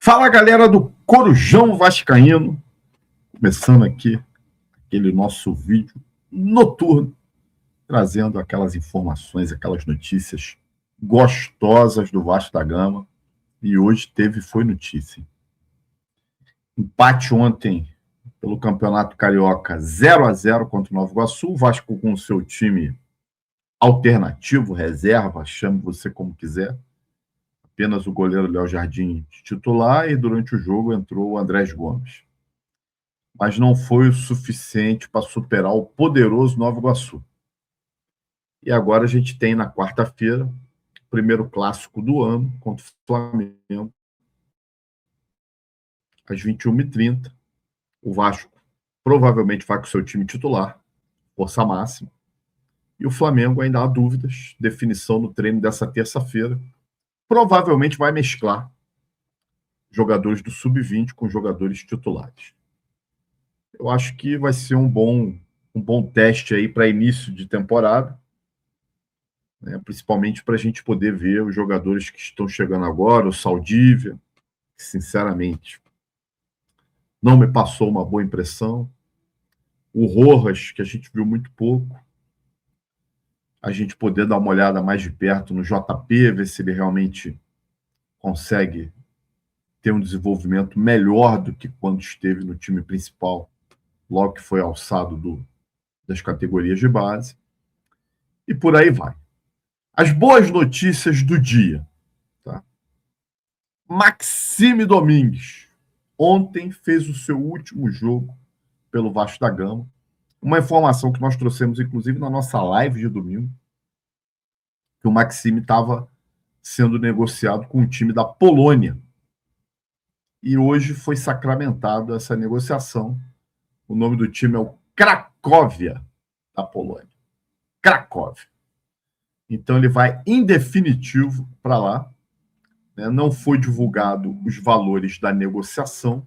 Fala, galera do Corujão Vascaíno, começando aqui aquele nosso vídeo noturno, trazendo aquelas informações, aquelas notícias gostosas do Vasco da Gama. E hoje foi notícia. Empate ontem pelo Campeonato Carioca 0-0 contra o Nova Iguaçu, o Vasco com o seu time alternativo, reserva, chame você como quiser. Apenas o goleiro Léo Jardim titular, e durante o jogo entrou o Andrés Gomes. Mas não foi o suficiente para superar o poderoso Nova Iguaçu. E agora a gente tem na quarta-feira o primeiro clássico do ano contra o Flamengo, às 21h30. O Vasco provavelmente vai com o seu time titular, força máxima. E o Flamengo ainda há dúvidas, definição no treino dessa terça-feira. Provavelmente vai mesclar jogadores do Sub-20 com jogadores titulares. Eu acho que vai ser um bom teste aí para início de temporada, né? Principalmente para a gente poder ver os jogadores que estão chegando agora, o Saldívia, que sinceramente não me passou uma boa impressão, o Rojas, que a gente viu muito pouco, a gente poder dar uma olhada mais de perto no JP, ver se ele realmente consegue ter um desenvolvimento melhor do que quando esteve no time principal, logo que foi alçado das categorias de base. E por aí vai. As boas notícias do dia. Tá? Maxime Domingues ontem fez o seu último jogo pelo Vasco da Gama. Uma informação que nós trouxemos, inclusive, na nossa live de domingo, que o Maxime estava sendo negociado com um time da Polônia. E hoje foi sacramentado essa negociação. O nome do time é o Cracóvia, da Polônia. Cracóvia. Então ele vai em definitivo para lá. Né? Não foi divulgado os valores da negociação,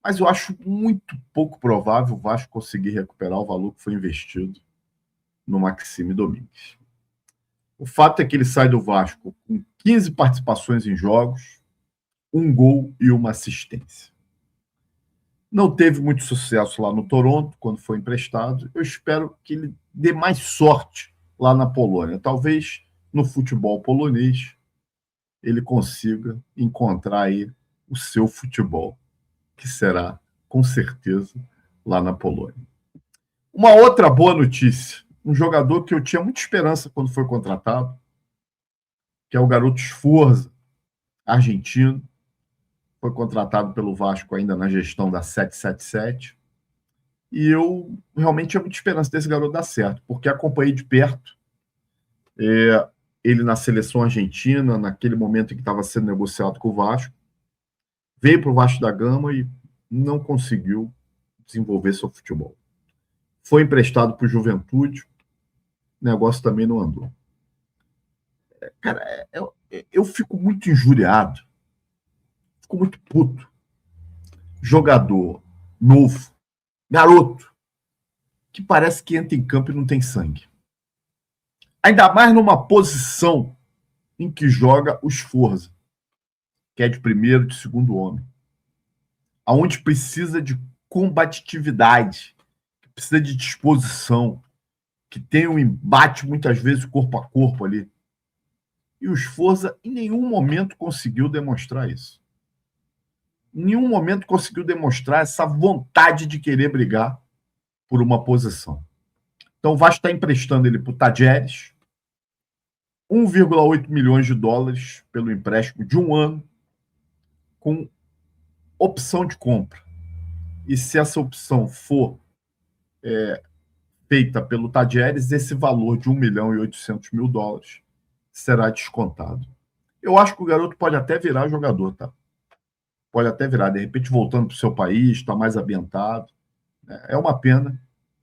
mas eu acho muito pouco provável o Vasco conseguir recuperar o valor que foi investido no Maxime Domingues. O fato é que ele sai do Vasco com 15 participações em jogos, 1 gol e 1 assistência. Não teve muito sucesso lá no Toronto, quando foi emprestado. Eu espero que ele dê mais sorte lá na Polônia. Talvez no futebol polonês ele consiga encontrar aí o seu futebol, que será, com certeza, lá na Polônia. Uma outra boa notícia, um jogador que eu tinha muita esperança quando foi contratado, que é o garoto Sforza, argentino, foi contratado pelo Vasco ainda na gestão da 777, e eu realmente tinha muita esperança desse garoto dar certo, porque acompanhei de perto ele na seleção argentina, naquele momento em que estava sendo negociado com o Vasco, veio para o Vasco da Gama e não conseguiu desenvolver seu futebol. Foi emprestado para o Juventude, o negócio também não andou. Cara, eu fico muito injuriado, fico muito puto. Jogador novo, garoto, que parece que entra em campo e não tem sangue. Ainda mais numa posição em que joga o Sforza, que é de primeiro, de segundo homem. Aonde precisa de combatividade, precisa de disposição, que tem um embate muitas vezes corpo a corpo ali. E o Sforza em nenhum momento conseguiu demonstrar isso. Em nenhum momento conseguiu demonstrar essa vontade de querer brigar por uma posição. Então o Vasco está emprestando ele para o Tadjeres, 1,8 milhões de dólares pelo empréstimo de 1 ano, com opção de compra. E se essa opção for feita pelo Tadjeres, esse valor de 1 milhão e 800 mil dólares será descontado. Eu acho que o garoto pode até virar jogador, tá? Pode até virar, de repente voltando para o seu país, está mais ambientado. É uma pena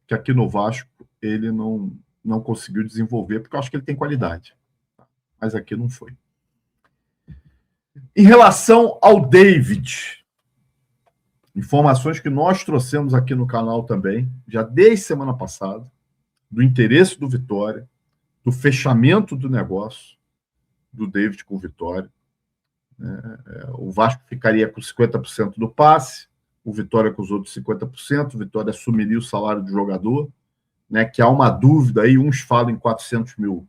que aqui no Vasco ele não conseguiu desenvolver, porque eu acho que ele tem qualidade. Mas aqui não foi. Em relação ao David, informações que nós trouxemos aqui no canal também, já desde semana passada, do interesse do Vitória, do fechamento do negócio do David com o Vitória. O Vasco ficaria com 50% do passe, o Vitória com os outros 50%, o Vitória assumiria o salário do jogador, né, que há uma dúvida aí, uns falam em R$400 mil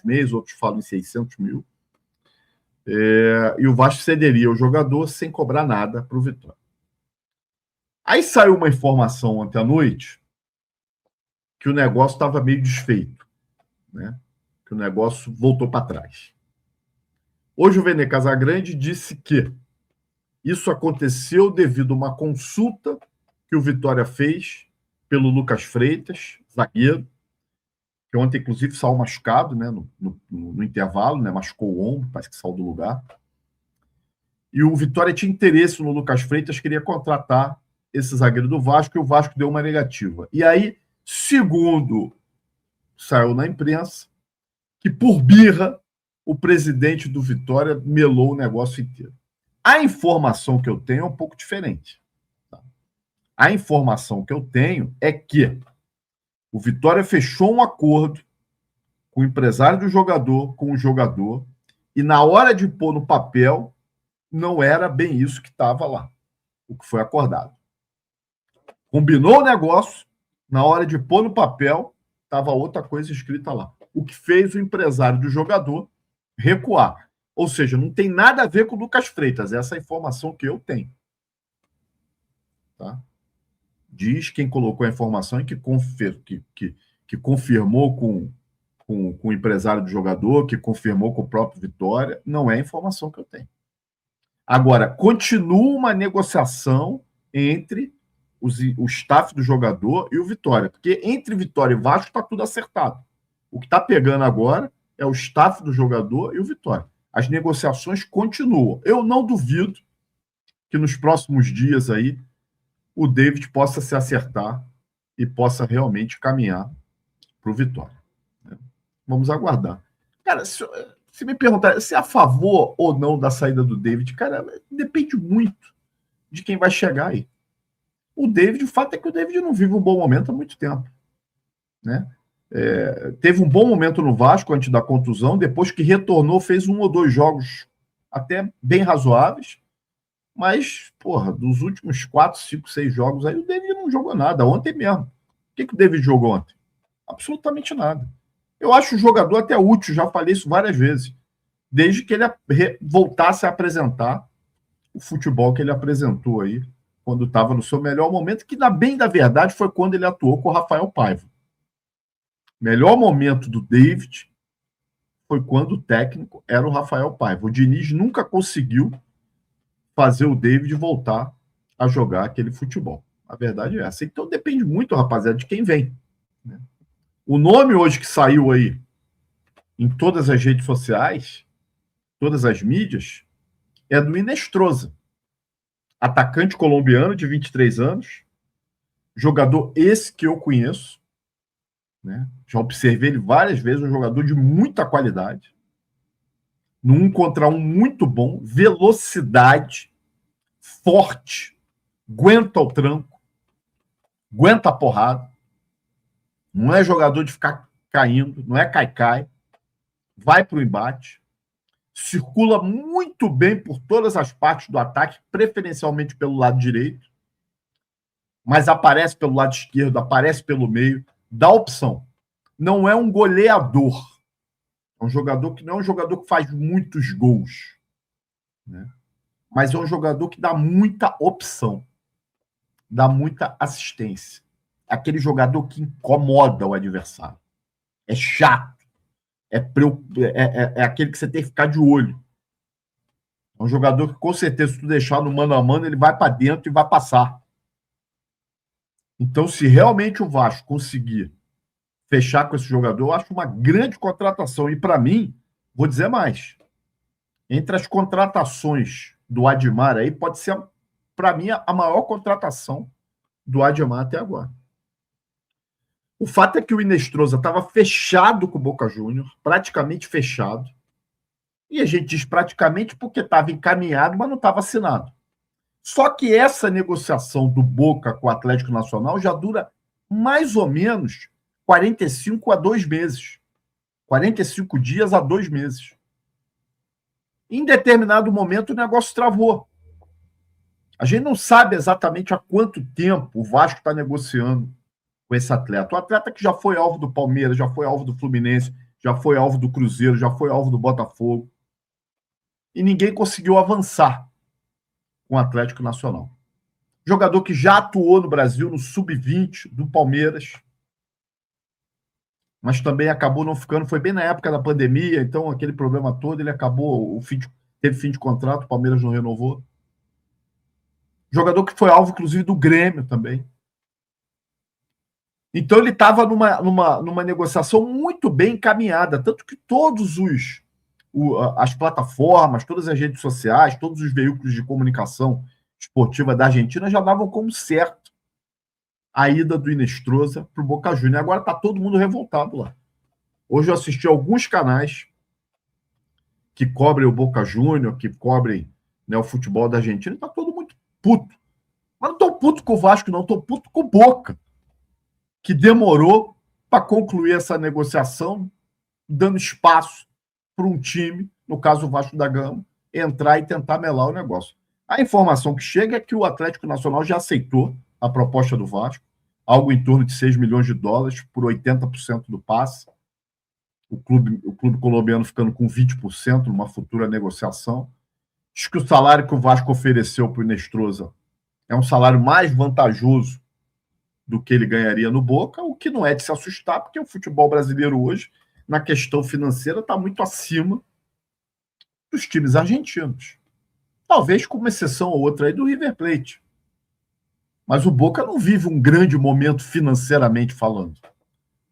mês, outros falam em 600 mil, e o Vasco cederia o jogador sem cobrar nada para o Vitória. Aí saiu uma informação ontem à noite que o negócio estava meio desfeito, né, que o negócio voltou para trás. Hoje o Vene Casagrande disse que isso aconteceu devido a uma consulta que o Vitória fez pelo Lucas Freitas, zagueiro, que ontem, inclusive, saiu machucado, né, no intervalo, né, machucou o ombro, parece que saiu do lugar. E o Vitória tinha interesse no Lucas Freitas, queria contratar esse zagueiro do Vasco, e o Vasco deu uma negativa. E aí, segundo saiu na imprensa, que por birra, o presidente do Vitória melou o negócio inteiro. A informação que eu tenho é um pouco diferente. Tá? A informação que eu tenho é que o Vitória fechou um acordo com o empresário do jogador, com o jogador, e na hora de pôr no papel, não era bem isso que estava lá, o que foi acordado. Combinou o negócio, na hora de pôr no papel, estava outra coisa escrita lá. O que fez o empresário do jogador recuar. Ou seja, não tem nada a ver com o Lucas Freitas, essa é a informação que eu tenho. Tá? Diz quem colocou a informação e que confirmou com o empresário do jogador, que confirmou com o próprio Vitória, não é a informação que eu tenho. Agora, continua uma negociação entre o staff do jogador e o Vitória, porque entre Vitória e Vasco está tudo acertado. O que está pegando agora é o staff do jogador e o Vitória. As negociações continuam. Eu não duvido que nos próximos dias aí o David possa se acertar e possa realmente caminhar para o Vitória. Vamos aguardar. Cara, se me perguntar se é a favor ou não da saída do David, cara, depende muito de quem vai chegar aí. O David, o fato é que o David não vive um bom momento há muito tempo, né? Teve um bom momento no Vasco antes da contusão, depois que retornou, fez 1 ou 2 jogos até bem razoáveis, mas, porra, dos últimos 4, 5, 6 jogos aí, o David não jogou nada, ontem mesmo. O que o David jogou ontem? Absolutamente nada. Eu acho o jogador até útil, já falei isso várias vezes, desde que ele voltasse a apresentar o futebol que ele apresentou aí, quando estava no seu melhor momento, que, na bem da verdade, foi quando ele atuou com o Rafael Paiva. O melhor momento do David foi quando o técnico era o Rafael Paiva. O Diniz nunca conseguiu fazer o David voltar a jogar aquele futebol. A verdade é essa. Então depende muito, rapaziada, de quem vem. Né? O nome hoje que saiu aí em todas as redes sociais, todas as mídias, é do Inestrosa. Atacante colombiano de 23 anos, jogador esse que eu conheço, né? Já observei ele várias vezes, um jogador de muita qualidade, no 1 contra 1 muito bom, velocidade, forte, aguenta o tranco, aguenta a porrada, não é jogador de ficar caindo, não é cai-cai, vai para o embate, circula muito bem por todas as partes do ataque, preferencialmente pelo lado direito, mas aparece pelo lado esquerdo, aparece pelo meio, dá opção. Não é um goleador. É um jogador que não é um jogador que faz muitos gols, né? Mas é um jogador que dá muita opção, dá muita assistência. É aquele jogador que incomoda o adversário. É chato. É aquele que você tem que ficar de olho. É um jogador que, com certeza, se tu deixar no mano a mano, ele vai para dentro e vai passar. Então, se realmente o Vasco conseguir fechar com esse jogador, eu acho uma grande contratação. E, para mim, vou dizer mais. Entre as contratações do Admar aí, pode ser, para mim, a maior contratação do Admar até agora. O fato é que o Inestrosa estava fechado com o Boca Júnior, praticamente fechado. E a gente diz praticamente porque estava encaminhado, mas não estava assinado. Só que essa negociação do Boca com o Atlético Nacional já dura mais ou menos 45 a 2 meses. 45 dias a 2 meses. Em determinado momento, o negócio travou. A gente não sabe exatamente há quanto tempo o Vasco está negociando com esse atleta. O atleta que já foi alvo do Palmeiras, já foi alvo do Fluminense, já foi alvo do Cruzeiro, já foi alvo do Botafogo. E ninguém conseguiu avançar com o Atlético Nacional. Jogador que já atuou no Brasil no sub-20 do Palmeiras, mas também acabou não ficando, foi bem na época da pandemia, então aquele problema todo, ele acabou, teve fim de contrato, o Palmeiras não renovou. Jogador que foi alvo, inclusive, do Grêmio também. Então ele estava numa negociação muito bem encaminhada, tanto que as plataformas, todas as redes sociais, todos os veículos de comunicação esportiva da Argentina já davam como certo a ida do Inestrosa para o Boca Juniors. Agora está todo mundo revoltado lá. Hoje eu assisti a alguns canais que cobrem o Boca Juniors, que cobrem, né, o futebol da Argentina, e está todo muito puto. Mas não estou puto com o Vasco, não, estou puto com o Boca, que demorou para concluir essa negociação, dando espaço para um time, no caso o Vasco da Gama, entrar e tentar melar o negócio. A informação que chega é que o Atlético Nacional já aceitou a proposta do Vasco, algo em torno de 6 milhões de dólares por 80% do passe. O clube colombiano ficando com 20% numa futura negociação. Diz que o salário que o Vasco ofereceu para o Inestrosa é um salário mais vantajoso do que ele ganharia no Boca, o que não é de se assustar, porque o futebol brasileiro hoje, na questão financeira, está muito acima dos times argentinos. Talvez com uma exceção ou outra aí do River Plate. Mas o Boca não vive um grande momento financeiramente falando,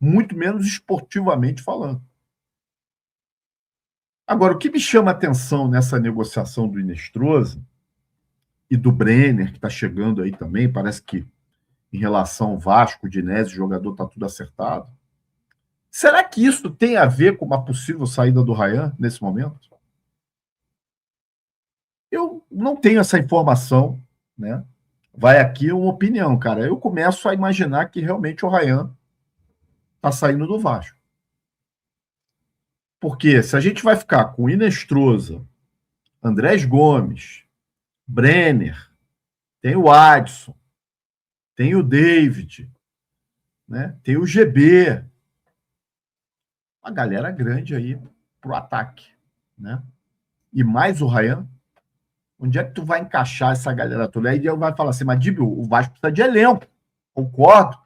muito menos esportivamente falando. Agora, o que me chama a atenção nessa negociação do Inestrosa e do Brenner, que está chegando aí também, parece que em relação ao Vasco, Dinésio, o jogador está tudo acertado. Será que isso tem a ver com uma possível saída do Ryan nesse momento? Eu não tenho essa informação, né? Vai aqui uma opinião, cara. Eu começo a imaginar que realmente o Ryan está saindo do Vasco. Porque se a gente vai ficar com Inestrosa, Andrés Gomes, Brenner, tem o Adson, tem o David, né? Tem o GB, uma galera grande aí pro ataque, né? E mais o Ryan, onde é que tu vai encaixar essa galera toda? Aí ele vai falar assim, mas Dibio, o Vasco precisa de elenco, concordo,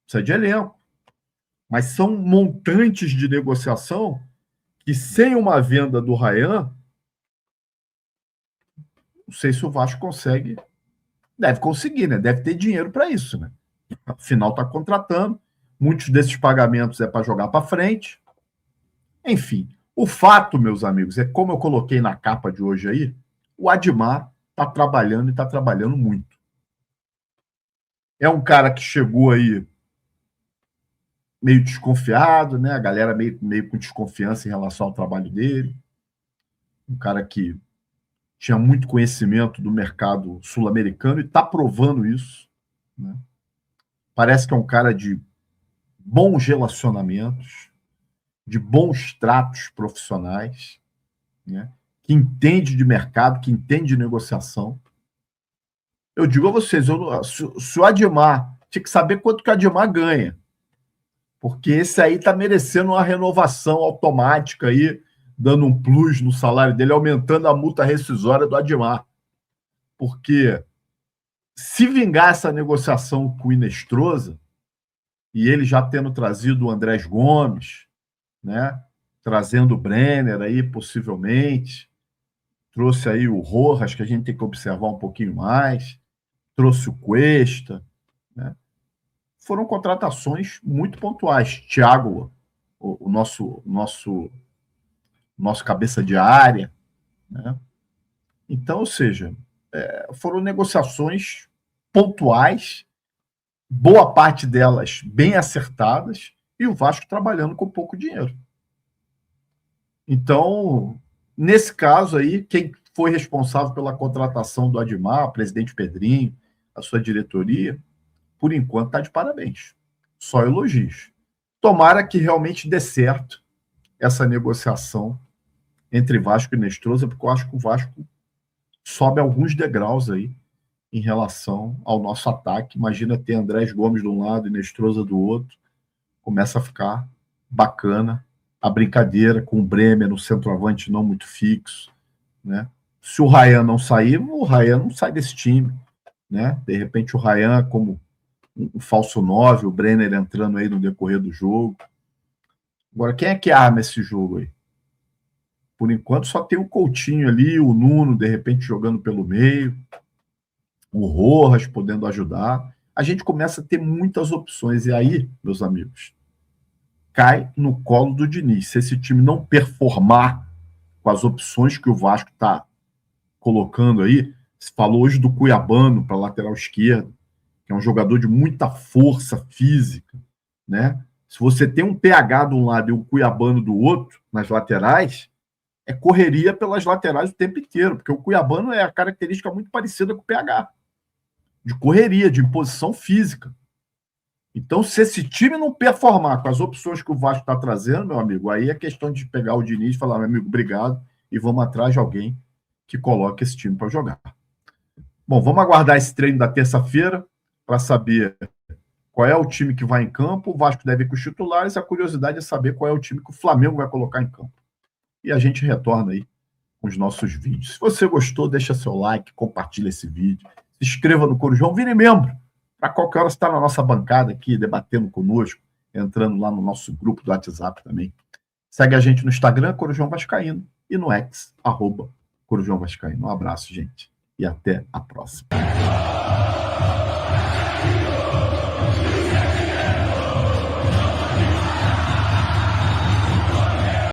precisa de elenco, mas são montantes de negociação que sem uma venda do Ryan, não sei se o Vasco consegue, deve conseguir, né? Deve ter dinheiro para isso, né? Afinal, está contratando. Muitos desses pagamentos é para jogar para frente. Enfim, o fato, meus amigos, é como eu coloquei na capa de hoje aí, o Admar está trabalhando e está trabalhando muito. É um cara que chegou aí meio desconfiado, né? A galera meio com desconfiança em relação ao trabalho dele. Um cara que tinha muito conhecimento do mercado sul-americano e está provando isso, né? Parece que é um cara de bons relacionamentos, de bons tratos profissionais, né? Que entende de mercado, que entende de negociação. Eu digo a vocês, se o Admar, tinha que saber quanto que o Admar ganha, porque esse aí está merecendo uma renovação automática aí, dando um plus no salário dele, aumentando a multa rescisória do Admar. Porque se vingar essa negociação com o Inestrosa, e ele já tendo trazido o Andrés Gomes, né? Trazendo o Brenner aí, possivelmente, trouxe aí o Rojas, que a gente tem que observar um pouquinho mais, trouxe o Cuesta, né? Foram contratações muito pontuais. Thiago, o nosso cabeça de área, né? Então, ou seja, foram negociações pontuais, boa parte delas bem acertadas, e o Vasco trabalhando com pouco dinheiro. Então, nesse caso aí, quem foi responsável pela contratação do Admar, o presidente Pedrinho, a sua diretoria, por enquanto está de parabéns. Só elogios. Tomara que realmente dê certo essa negociação entre Vasco e Nestrosa, porque eu acho que o Vasco sobe alguns degraus aí em relação ao nosso ataque. Imagina ter Andrés Gomes de um lado e Nestrosa do outro. Começa a ficar bacana a brincadeira com o Bremer no centroavante não muito fixo, né? Se o Ryan não sair, o Ryan não sai desse time, né? De repente o Ryan como um falso 9, o Brenner entrando aí no decorrer do jogo. Agora, quem é que arma esse jogo aí? Por enquanto só tem o Coutinho ali, o Nuno, de repente, jogando pelo meio, o Rojas podendo ajudar. A gente começa a ter muitas opções. E aí, meus amigos, cai no colo do Diniz. Se esse time não performar com as opções que o Vasco está colocando aí, se falou hoje do Cuiabano para lateral esquerdo, que é um jogador de muita força física, né? Se você tem um PH de um lado e um Cuiabano do outro, nas laterais, é correria pelas laterais o tempo inteiro, porque o Cuiabano é a característica muito parecida com o PH, de correria, de imposição física. Então, se esse time não performar com as opções que o Vasco está trazendo, meu amigo, aí é questão de pegar o Diniz e falar, meu amigo, obrigado, e vamos atrás de alguém que coloque esse time para jogar. Bom, vamos aguardar esse treino da terça-feira para saber qual é o time que vai em campo. O Vasco deve ir com os titulares, a curiosidade é saber qual é o time que o Flamengo vai colocar em campo. E a gente retorna aí com os nossos vídeos. Se você gostou, deixa seu like, compartilha esse vídeo, se inscreva no Corujão, vire membro. Para qualquer hora estar na nossa bancada aqui, debatendo conosco, entrando lá no nosso grupo do WhatsApp também. Segue a gente no Instagram, Corujão Vascaíno, e no X, @Corujão Vascaíno. Um abraço, gente, e até a próxima.